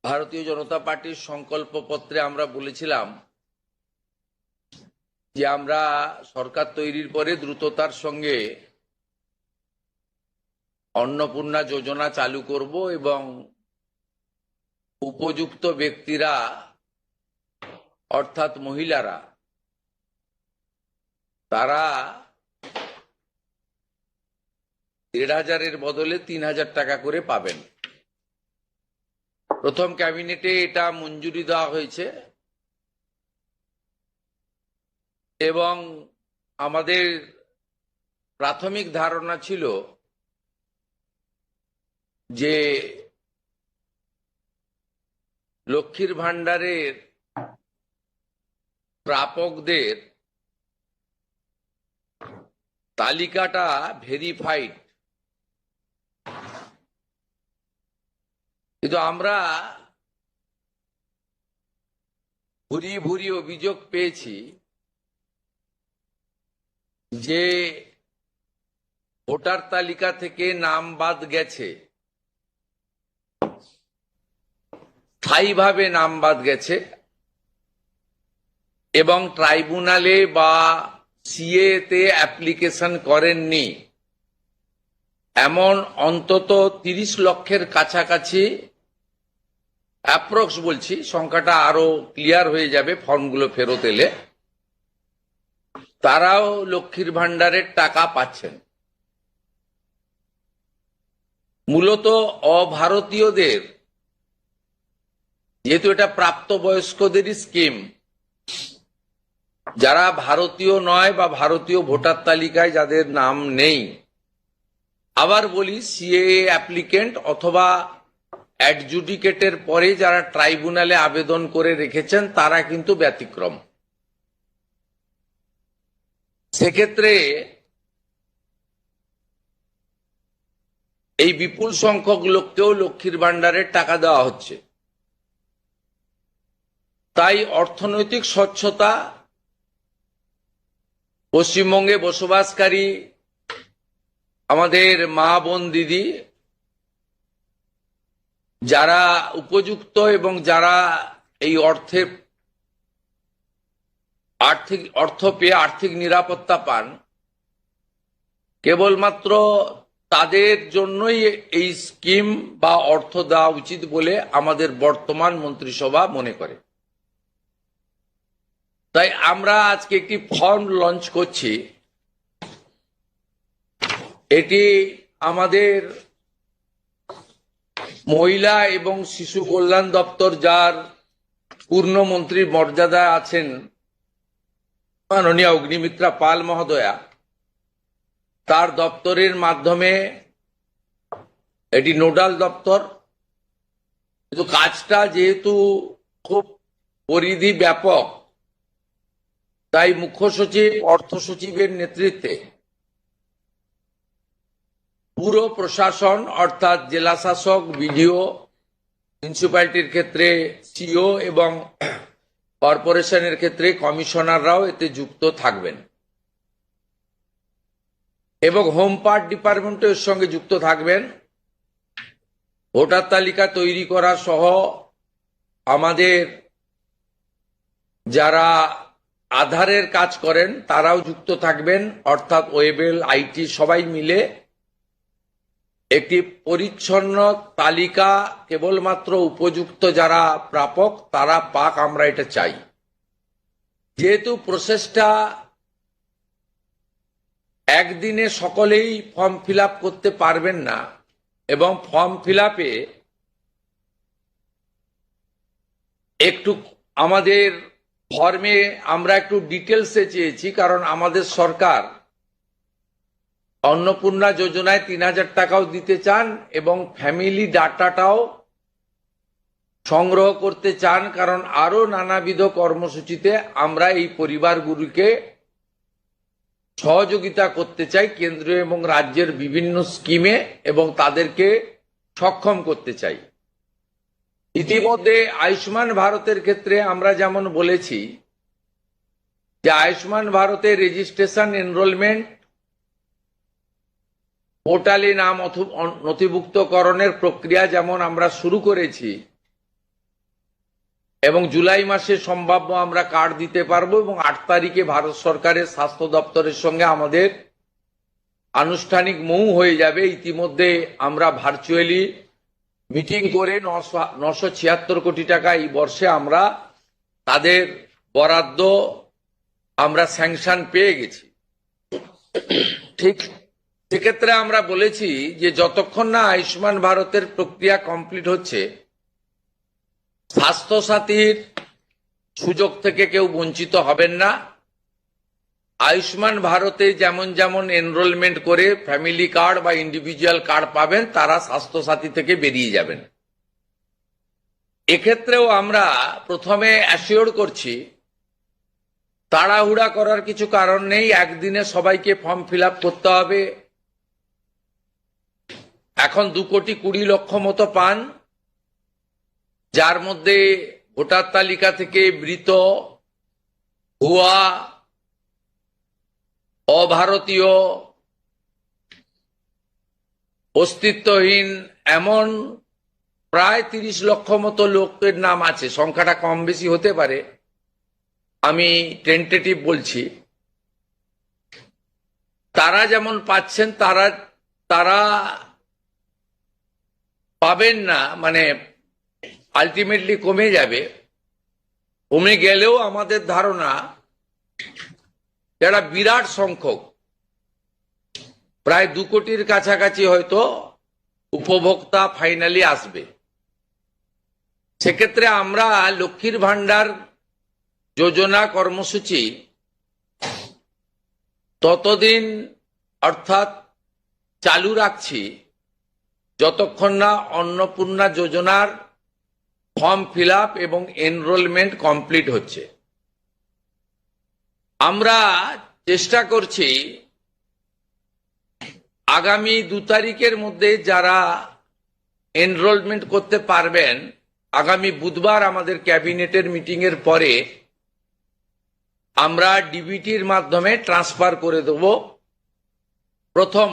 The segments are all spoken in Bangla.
ভারতীয় জনতা পার্টির সংকল্পপত্রে আমরা বলেছিলাম যে আমরা সরকার তৈরির পরে দ্রুততার সঙ্গে অন্নপূর্ণা যোজনা চালু করব এবং উপযুক্ত ব্যক্তিরা অর্থাৎ মহিলারা তারা ১,৫০০-এর বদলে ৩,০০০ টাকা করে পাবেন। প্রথম ক্যাবিনেটে এটা মঞ্জুরি দেওয়া হয়েছে এবং আমাদের প্রাথমিক ধারণা ছিল যে লক্ষ্মীর ভাণ্ডারের প্রাপকদের তালিকাটা ভেরিফাইড, কিন্তু আমরা ভুরি ভুরি অভিযোগ পেয়েছি যে ভোটার তালিকা থেকে নাম বাদ গেছে, স্থায়ীভাবে নাম বাদ গেছে এবং ট্রাইব্যুনালে বা সিএ তে অ্যাপ্লিকেশন করেননি এমন অন্তত ৩০ লক্ষের কাছাকাছি, অ্যাপ্রক্স বলছি, সংখ্যাটা আরো ক্লিয়ার হয়ে যাবে ফর্মগুলো ফেরত এলে, তারাও লক্ষ্মীর ভাণ্ডারের টাকা পাচ্ছেন। মূলত অভারতীয়দের, যেহেতু এটা প্রাপ্তবয়স্কদেরই স্কিম, যারা ভারতীয় নয় বা ভারতীয় ভোটার তালিকায় যাদের নাম নেই, আবার বলি সিএএ অ্যাপ্লিকেন্ট অথবা অ্যাডজুডিকেটের পরে যারা ট্রাইব্যুনালে আবেদন করে রেখেছেন তারা কিন্তু ব্যতিক্রম। সেক্ষেত্রে এই বিপুল সংখ্যক লোককেও লক্ষ্মীর ভাণ্ডারের টাকা দেওয়া হচ্ছে। তাই অর্থনৈতিক স্বচ্ছতা, পশ্চিমবঙ্গে বসবাসকারী আমাদের মা বোন দিদি যারা উপযুক্ত এবং যারা এই অর্থ পেয়ে আর্থিক নিরাপত্তা পান, কেবলমাত্র তাদের জন্যই এই স্কিম বা অর্থ দেওয়া উচিত বলে আমাদের বর্তমান মন্ত্রিসভা মনে করে। তাই আমরা আজকে একটি ফর্ম লঞ্চ করছি। এটি আমাদের মহিলা এবং শিশু কল্যাণ দপ্তর, যার পূর্ণমন্ত্রীর মর্যাদায় আছেন মাননীয় অগ্নিমিত্রা পাল মহোদয়া, তার দপ্তরের মাধ্যমে, এটি নোডাল দপ্তর, কিন্তু কাজটা যেহেতু খুব পরিধি ব্যাপক, তাই মুখ্য সচিব, অর্থ সচিবের নেতৃত্বে পুরো প্রশাসন অর্থাৎ জেলা শাসক, বিডিও, মিউনিসিপ্যালিটির ক্ষেত্রে সিও এবং কর্পোরেশনের ক্ষেত্রে কমিশনাররাও এতে যুক্ত থাকবেন এবং হোম পার্ট ডিপার্টমেন্টও এর সঙ্গে যুক্ত থাকবেন। ভোটার তালিকা তৈরি করা সহ আমাদের যারা আধারের কাজ করেন তারাও যুক্ত থাকবেন, অর্থাৎ ওয়েবেল, আইটি সবাই মিলে একটি পরিচ্ছন্ন তালিকা কেবলমাত্র উপযুক্ত যারা প্রাপক তারা পাক, আমরা এটা চাই। যেহেতু প্রসেসটা একদিনে সকলেই ফর্ম ফিল আপ করতে পারবেন না এবং ফর্ম ফিল আপে একটু আমাদের ফর্মে আমরা একটু ডিটেলসে চেয়েছি, কারণ আমাদের সরকার অন্নপূর্ণা যোজনায় ৩,০০০ টাকাও দিতে চান এবং ফ্যামিলি ডাটাটাও সংগ্রহ করতে চান, কারণ আরো নানাবিধ কর্মসূচিতে আমরা এই পরিবারগুলিকে সহযোগিতা করতে চাই কেন্দ্রীয় এবং রাজ্যের বিভিন্ন স্কিমে এবং তাদেরকে সক্ষম করতে চাই। ইতিমধ্যে আয়ুষ্মান ভারতের ক্ষেত্রে আমরা যেমন বলেছি যে আয়ুষ্মান ভারতের রেজিস্ট্রেশন, এনরোলমেন্ট, পোর্টালে নাম নথিভুক্তকরণের প্রক্রিয়া যেমন আমরা শুরু করেছি, এবং জুলাই মাসে সম্ভাব্য আমরা কার্ড দিতে পারবো এবং 8 তারিখে ভারত সরকারের স্বাস্থ্য দপ্তরের সঙ্গে আমাদের আনুষ্ঠানিক মৌ হয়ে যাবে। ইতিমধ্যে আমরা ভার্চুয়ালি মিটিং করে 976 কোটি টাকা এই বর্ষে আমরা তাদের বরাদ্দ আমরা স্যাংশন পেয়ে গেছি। ঠিক সেক্ষেত্রে আমরা বলেছি যে যতক্ষণ না আয়ুষ্মান ভারতের প্রক্রিয়া কমপ্লিট হচ্ছে, স্বাস্থ্যসাথীর সুযোগ থেকে কেউ বঞ্চিত হবেন না। আয়ুষ্মান ভারতে যেমন যেমন এনরোলমেন্ট করে ফ্যামিলি কার্ড বা ইন্ডিভিজুয়াল কার্ড পাবেন, তারা স্বাস্থ্যসাথী থেকে বেরিয়ে যাবেন। এক্ষেত্রেও আমরা প্রথমে অ্যাসিওর করছি তাড়াহুড়া করার কিছু কারণ নেই। একদিনে সবাইকে ফর্ম ফিল আপ করতে হবে। এখন 2,20,00,000 মতো পান, যার মধ্যে ভোটার তালিকা থেকে মৃত, ভুয়া, অভারতীয়, অস্তিত্বহীন এমন প্রায় 30 লক্ষ মতো লোকের নাম আছে। সংখ্যাটা কম বেশি হতে পারে, আমি টেন্টেটিভ বলছি। তারা যেমন পাচ্ছেন তারা পাবেন না, মানে আলটিমেটলি কমে যাবে। কমে গেলেও আমাদের ধারণা যারা বিরাট সংখ্যক, প্রায় 2 কোটির কাছাকাছি হয়তো উপভোক্তা ফাইনালি আসবে। সেক্ষেত্রে আমরা লক্ষ্মীর ভান্ডার যোজনা কর্মসূচি ততদিন অর্থাৎ চালু রাখছি যতক্ষণ না অন্নপূর্ণা যোজনার ফর্ম ফিল আপ এবং এনরোলমেন্ট কমপ্লিট হচ্ছে। আমরা চেষ্টা করছি আগামী 2 তারিখের মধ্যে যারা এনরোলমেন্ট করতে পারবেন, আগামী বুধবার আমাদের ক্যাবিনেটের মিটিং এর পরে আমরা ডিবিটির মাধ্যমে ট্রান্সফার করে দেব। প্রথম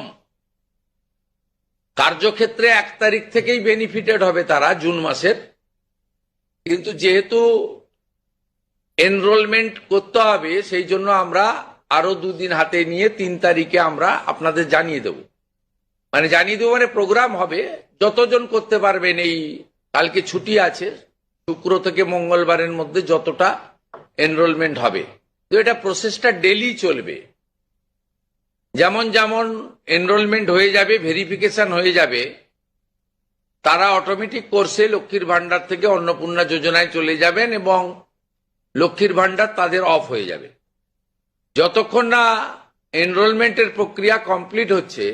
কার্যক্ষেত্রে 1 তারিখ থেকেই বেনিফিটেড হবে তারা, জুন মাসের। কিন্তু যেহেতু এনরোলমেন্ট করতে হবে, সেই জন্য আমরা আরো 2 দিন হাতে নিয়ে 3 তারিখে আমরা আপনাদের জানিয়ে দেব। মানে প্রোগ্রাম হবে, যতজন করতে পারবেন। এই কালকে ছুটি আছে, শুক্র থেকে মঙ্গলবারের মধ্যে যতটা এনরোলমেন্ট হবে। তো এটা প্রসেসটা ডেলি চলবে। যেমন যেমন এনরোলমেন্ট হয়ে যাবে, ভেরিফিকেশন হয়ে যাবে, তারা অটোমেটিক কোর্সে লক্ষ্মীর ভান্ডার থেকে অন্নপূর্ণা যোজনায় চলে যাবেন এবং লক্ষ্মীর ভান্ডার তাদের অফ হয়ে যাবে। যতক্ষণ না এনরোলমেন্টের প্রক্রিয়া কমপ্লিট হচ্ছে,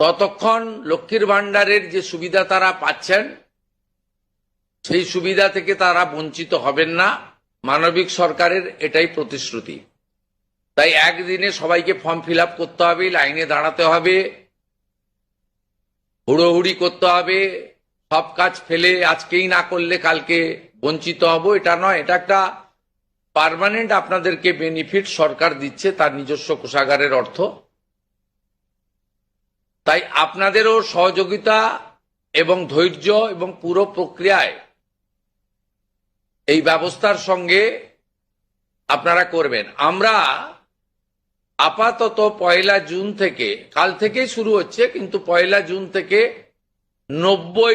ততক্ষণ লক্ষ্মীর ভান্ডারের যে সুবিধা তারা পাচ্ছেন, সেই সুবিধা থেকে তারা বঞ্চিত হবেন না। মানবিক সরকারের এটাই প্রতিশ্রুতি। তাই একদিনে সবাইকে ফর্ম ফিল আপ করতে হবে, লাইনে দাঁড়াতে হবে, হুড়োহুড়ি করতে হবে, সব কাজ ফেলে আজকেই না করলে কালকে বঞ্চিত হব, এটা নয়। এটা একটা পার্মানেন্ট আপনাদেরকে বেনিফিট সরকার দিচ্ছে তার নিজস্ব কোষাগারের অর্থ। তাই আপনাদেরও সহযোগিতা এবং ধৈর্য এবং পুরো প্রক্রিয়ায় এই ব্যবস্থার সঙ্গে আপনারা করবেন। আমরা আপাতত 1 জুন থেকে, কাল থেকেই শুরু হচ্ছে, কিন্তু 1 জুন থেকে 90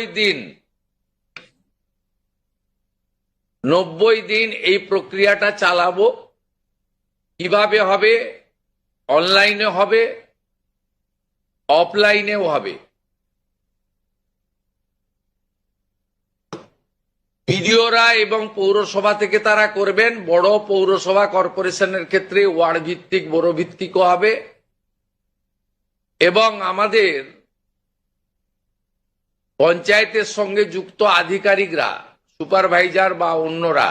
দিন এই প্রক্রিয়াটা চালাবো। কিভাবে হবে? অনলাইনে হবে, অফলাইনেও হবে। বিডিওরা এবং পৌরসভা থেকে তারা করবেন। বড় পৌরসভা কর্পোরেশনের ক্ষেত্রে ওয়ার্ড ভিত্তিক, বড় ভিত্তিকও হবে। এবং আমাদের পঞ্চায়েতের সঙ্গে যুক্ত আধিকারিকরা, সুপারভাইজার বা অন্যরা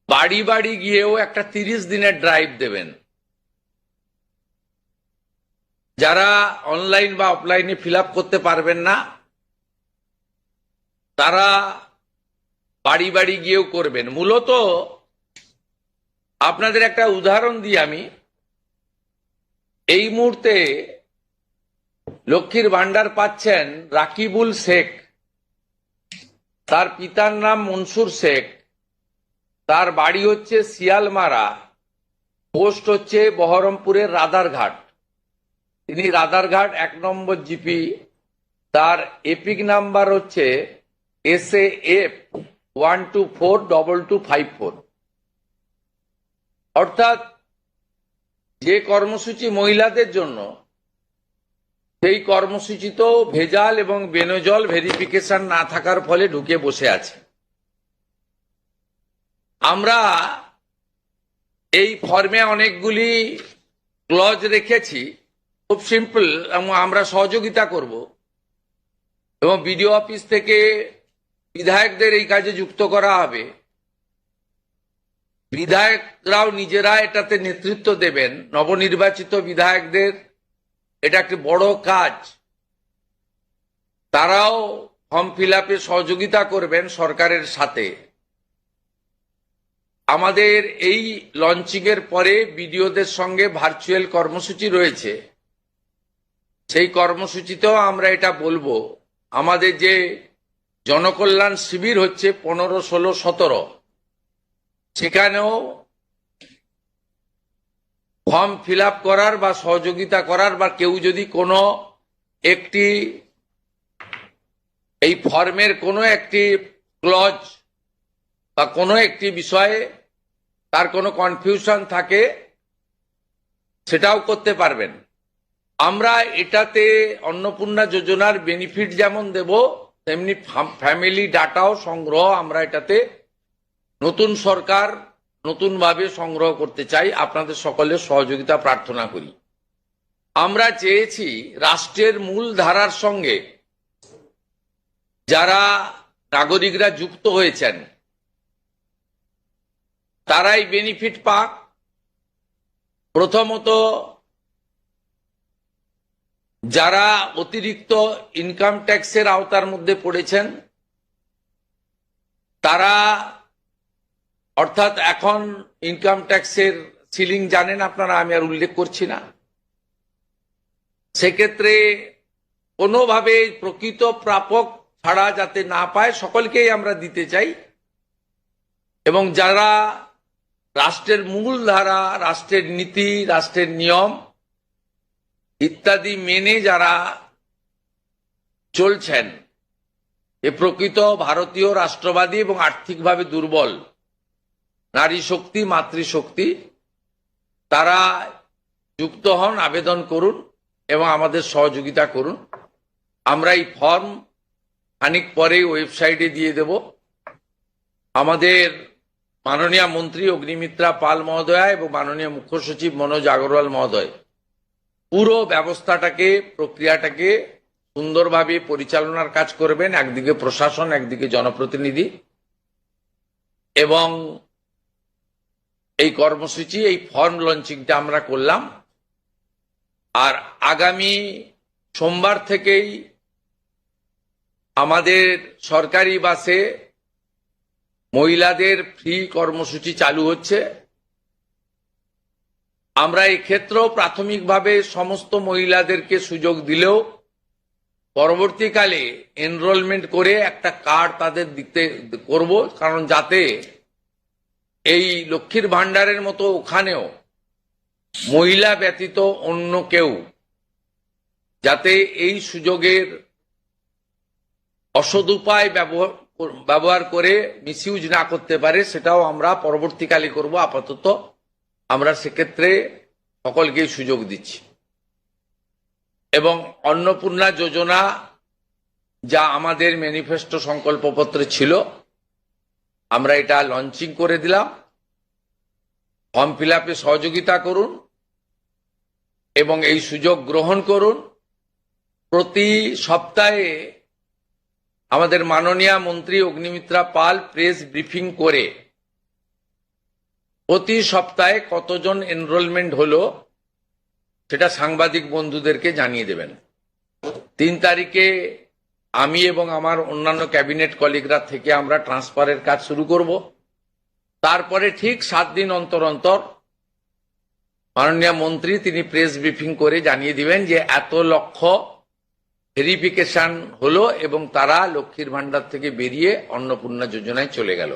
বাড়ি বাড়ি গিয়েও একটা 30 দিনের ড্রাইভ দেবেন। যারা অনলাইন বা অফলাইনে ফিল আপ করতে পারবেন না, তারা বাড়ি বাড়ি গিয়েও করবেন। মূলত আপনাদের একটা উদাহরণ দিই আমি। এই মুহূর্তে লক্ষ্মীর ভান্ডার পাচ্ছেন রাকিবুল শেখ, তার পিতার নাম মনসুর শেখ, তার বাড়ি হচ্ছে শিয়ালমারা, পোস্ট হচ্ছে বহরমপুরের রাদারঘাট। তিনি রাদারঘাট 1 নম্বর জিপি। তার এপিক নাম্বার হচ্ছে SAF 1242254। অর্থাৎ যে কর্মসূচি মহিলাদের জন্য, সেই কর্মসূচিতেও ভেজাল এবং বেনজল ভেরিফিকেশন না থাকার ফলে ঢুকে বসে আছে। আমরা এই ফর্মে অনেকগুলি ক্লজ রেখেছি, খুব সিম্পল, এবং আমরা সহযোগিতা করব এবং বিডিও অফিস থেকে বিধায়কদের এই কাজে যুক্ত করা হবে। বিধায়করাও নিজেরা এটাতে নেতৃত্ব দেবেন। নবনির্বাচিত বিধায়কদের এটা একটি বড় কাজ, তারাও ফর্ম ফিল আপে সহযোগিতা করবেন সরকারের সাথে। আমাদের এই লঞ্চিং এর পরে বিডিওদের সঙ্গে ভার্চুয়াল কর্মসূচি রয়েছে, সেই কর্মসূচিতেও আমরা এটা বলবো। আমাদের যে জনকল্যাণ শিবির হচ্ছে 15, 16, 17, সেখানেও ফর্ম ফিল আপ করার বা সহযোগিতা করার, বা কেউ যদি কোনো একটি এই ফর্মের কোনো একটি ক্লজ বা কোনো একটি বিষয়ে তার কোনো কনফিউশন থাকে, সেটাও করতে পারবেন। আমরা এটাতে অন্নপূর্ণা যোজনার বেনিফিট যেমন দেব, তেমনি ফ্যামিলি ডাটাও সংগ্রহ আমরা এটাতে নতুন সরকার নতুনভাবে সংগ্রহ করতে চাই। আপনাদের সকলের সহযোগিতা প্রার্থনা করি। আমরা চেয়েছি রাষ্ট্রের মূল ধারার সঙ্গে যারা নাগরিকরা যুক্ত হয়েছেন তারাই বেনিফিট পাক। প্রথমত, যারা অতিরিক্ত ইনকাম ট্যাক্সের আওতার মধ্যে পড়েছেন তারা, অর্থাৎ এখন ইনকাম ট্যাক্সের সিলিং জানেন আপনারা, আমি আর উল্লেখ করছি না। সেক্ষেত্রে কোনোভাবে প্রকৃত প্রাপক ছাড়া যাতে না পায়, সকলকেই আমরা দিতে চাই। এবং যারা রাষ্ট্রের মূল ধারা, রাষ্ট্রের নীতি, রাষ্ট্রের নিয়ম ইত্যাদি মেনে যারা চলছেন, এ প্রকৃত ভারতীয় রাষ্ট্রবাদী এবং আর্থিকভাবে দুর্বল নারী শক্তি, মাতৃশক্তি, তারা যুক্ত হন, আবেদন করুন এবং আমাদের সহযোগিতা করুন। আমরা এই ফর্ম খানিক পরেই ওয়েবসাইটে দিয়ে দেব। আমাদের মাননীয় মন্ত্রী অগ্নিমিত্রা পাল মহোদয়া এবং মাননীয় মুখ্য সচিব মনোজ আগরওয়াল মহোদয় পুরো ব্যবস্থাটাকে, প্রক্রিয়াটাকে সুন্দরভাবে পরিচালনার কাজ করবেন। একদিকে প্রশাসন, একদিকে জনপ্রতিনিধি, এবং এই কর্মসূচি, এই ফর্ম লঞ্চিংটা আমরা করলাম। আর আগামী সোমবার থেকেই আমাদের সরকারি বাসে মহিলাদের ফ্রি কর্মসূচি চালু হচ্ছে। আমরা এই ক্ষেত্রেও প্রাথমিকভাবে সমস্ত মহিলাদেরকে সুযোগ দিলেও পরবর্তীকালে এনরোলমেন্ট করে একটা কার্ড তাদের দিতে করব, কারণ যাতে এই লক্ষ্মীর ভান্ডারের মতো ওখানেও মহিলা ব্যতীত অন্য কেউ যাতে এই সুযোগের অসদুপায় ব্যবহার করে মিসইউজ না করতে পারে, সেটাও আমরা পরবর্তীকালে করব। আপাতত আমরা সেক্ষেত্রে সকলকেই সুযোগ দিচ্ছি। এবং অন্নপূর্ণা যোজনা যা আমাদের ম্যানিফেস্টো সংকল্পপত্রে ছিল, আমরা এটা লঞ্চিং করে দিলাম। ফর্ম ফিল আপে সহযোগিতা করুন এবং এই সুযোগ গ্রহণ করুন। প্রতি সপ্তাহে আমাদের মাননীয় মন্ত্রী অগ্নিমিত্রা পাল প্রেস ব্রিফিং করে প্রতি সপ্তাহে কতজন এনরোলমেন্ট হলো সেটা সাংবাদিক বন্ধুদেরকে জানিয়ে দেবেন। 3 তারিখে আমি এবং আমার অন্যান্য ক্যাবিনেট কলিগরা থেকে আমরা ট্রান্সফারের কাজ শুরু করব। তারপরে ঠিক 7 দিন অন্তর অন্তর মাননীয় মন্ত্রী তিনি প্রেস ব্রিফিং করে জানিয়ে দিবেন যে এত লক্ষ ভেরিফিকেশন হলো এবং তারা লক্ষ্মীর ভান্ডার থেকে বেরিয়ে অন্নপূর্ণা যোজনায় চলে গেল।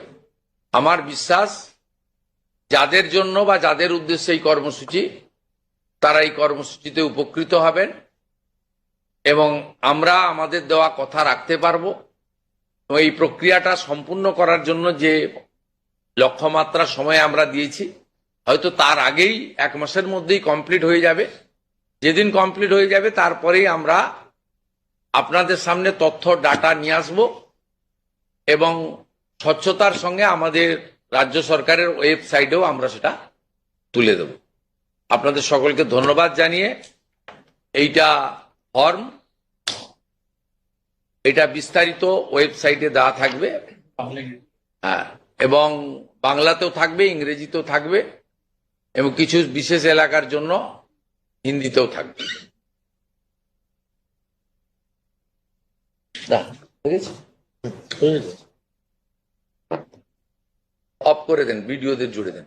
আমার বিশ্বাস যাদের জন্য বা যাদের উদ্দেশ্যে এই কর্মসূচি, তারা এই কর্মসূচিতে উপকৃত হবেন এবং আমরা আমাদের দেওয়া কথা রাখতে পারবো। এই প্রক্রিয়াটা সম্পূর্ণ করার জন্য যে লক্ষ্যমাত্রা সময় আমরা দিয়েছি, হয়তো তার আগেই 1 মাসের মধ্যেই কমপ্লিট হয়ে যাবে। যেদিন কমপ্লিট হয়ে যাবে তারপরেই আমরা আপনাদের সামনে তথ্য ডাটা নিয়ে আসব এবং স্বচ্ছতার সঙ্গে আমাদের রাজ্য সরকারের ওয়েবসাইটেও আমরা সেটা তুলে দেব। আপনাদের সকলকে ধন্যবাদ জানিয়ে এইটা ফর্ম, এটা বিস্তারিত ওয়েবসাইটে দেওয়া থাকবে, হ্যাঁ, এবং বাংলাতেও থাকবে, ইংরেজিতেও থাকবে এবং কিছু বিশেষ এলাকার জন্য হিন্দিতেও থাকবে। অফ করে দেন, ভিডিওদের জুড়ে দেন।